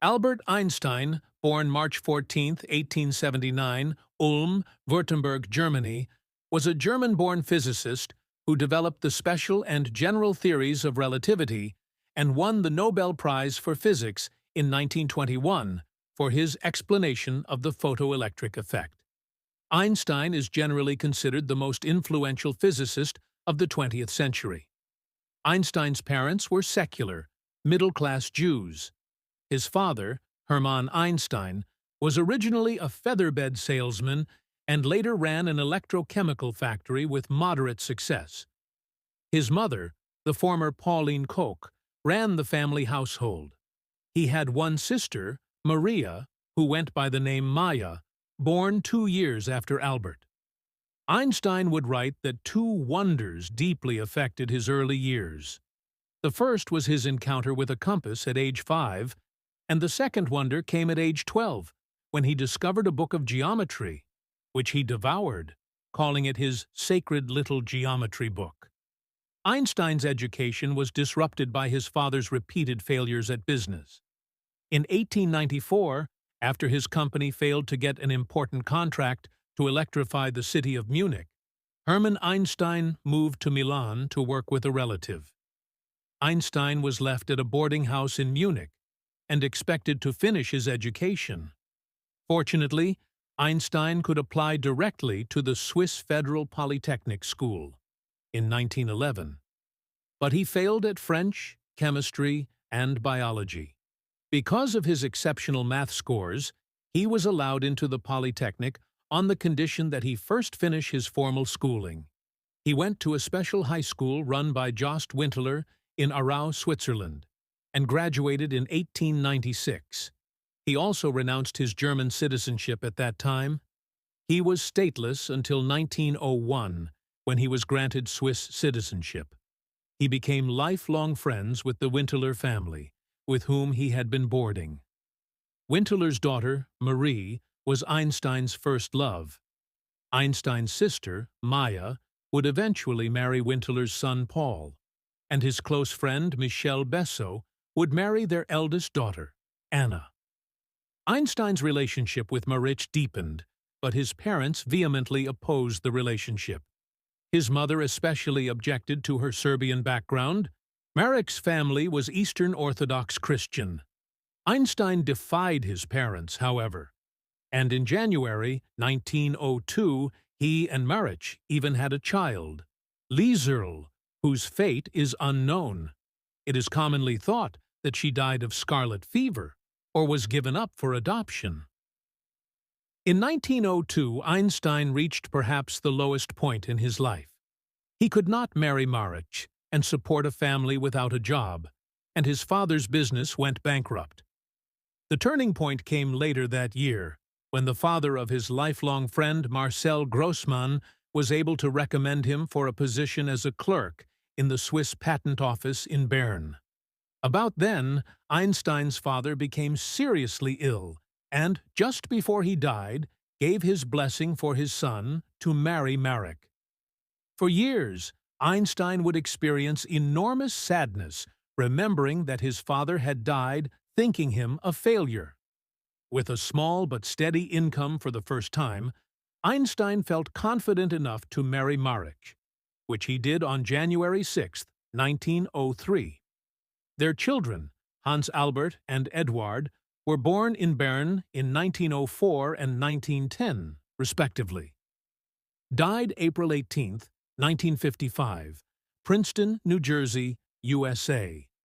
Albert Einstein, born March 14, 1879, Ulm, Württemberg, Germany, was a German-born physicist who developed the special and general theories of relativity and won the Nobel Prize for Physics in 1921 for his explanation of the photoelectric effect. Einstein is generally considered the most influential physicist of the 20th century. Einstein's parents were secular, middle-class Jews. His father, Hermann Einstein, was originally a featherbed salesman and later ran an electrochemical factory with moderate success. His mother, the former Pauline Koch, ran the family household. He had one sister, Maria, who went by the name Maya, born 2 years after Albert. Einstein would write that two wonders deeply affected his early years. The first was his encounter with a compass at age 5, and the second wonder came at age 12, when he discovered a book of geometry, which he devoured, calling it his sacred little geometry book. Einstein's education was disrupted by his father's repeated failures at business. In 1894, after his company failed to get an important contract to electrify the city of Munich, Hermann Einstein moved to Milan to work with a relative. Einstein was left at a boarding house in Munich and expected to finish his education. Fortunately, Einstein could apply directly to the Swiss Federal Polytechnic School in 1911, but he failed at French, chemistry, and biology. Because of his exceptional math scores, he was allowed into the Polytechnic on the condition that he first finish his formal schooling. He went to a special high school run by Jost Winteler in Aarau, Switzerland, and graduated in 1896. He also renounced his German citizenship at that time. He was stateless until 1901, when he was granted Swiss citizenship. He became lifelong friends with the Winteler family, with whom he had been boarding. Winteler's daughter, Marie, was Einstein's first love. Einstein's sister, Maya, would eventually marry Winteler's son Paul, and his close friend Michel Bessot would marry their eldest daughter, Anna. Einstein's relationship with Maritz deepened, but his parents vehemently opposed the relationship. His mother especially objected to her Serbian background. Marich's family was Eastern Orthodox Christian. Einstein defied his parents, however, and in January 1902 he and Marich even had a child, Lieserl, whose fate is unknown. It is commonly thought that she died of scarlet fever or was given up for adoption. In 1902, Einstein reached perhaps the lowest point in his life. He could not marry Marich and support a family without a job, and his father's business went bankrupt. The turning point came later that year, when the father of his lifelong friend Marcel Grossmann was able to recommend him for a position as a clerk in the Swiss Patent Office in Bern. About then, Einstein's father became seriously ill and, just before he died, gave his blessing for his son to marry Marich. For years, Einstein would experience enormous sadness remembering that his father had died, thinking him a failure. With a small but steady income for the first time, Einstein felt confident enough to marry Marich, which he did on January 6, 1903. Their children, Hans Albert and Eduard, were born in Bern in 1904 and 1910, respectively. Died April 18, 1955, Princeton, New Jersey, USA.